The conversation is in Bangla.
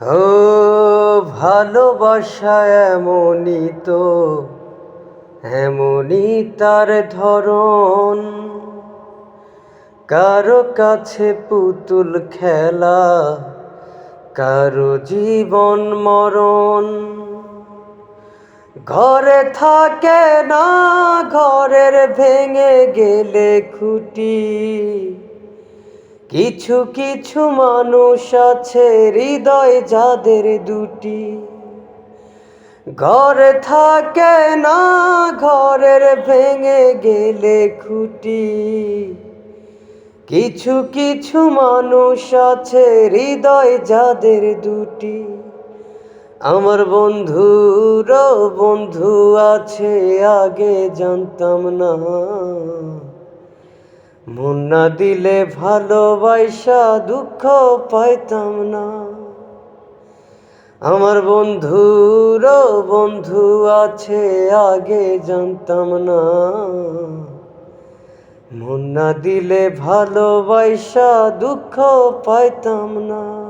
ও ভালোবাসা এমনই তার ধরন। কারো কাছে পুতুল খেলা, কারো জীবন মরণ। ঘরে থাকে না, ঘরের ভেঙে গেলে খুঁটি। কিছু কিছু মানুষ আছে হৃদয় যাদের দুটি। ঘরে থাকে না, ঘরের ভেঙে গেলে খুঁটি। কিছু কিছু মানুষ আছে হৃদয় যাদের দুটি। আমার বন্ধুরও বন্ধু আছে, আগে জানতাম না। মন না দিলে ভালোবাসা দুঃখ পাইতাম না। আমার বন্ধুরও বন্ধু আছে, আগে জানতাম না। মন না দিলে ভালোবাসা দুঃখ পাইতাম না।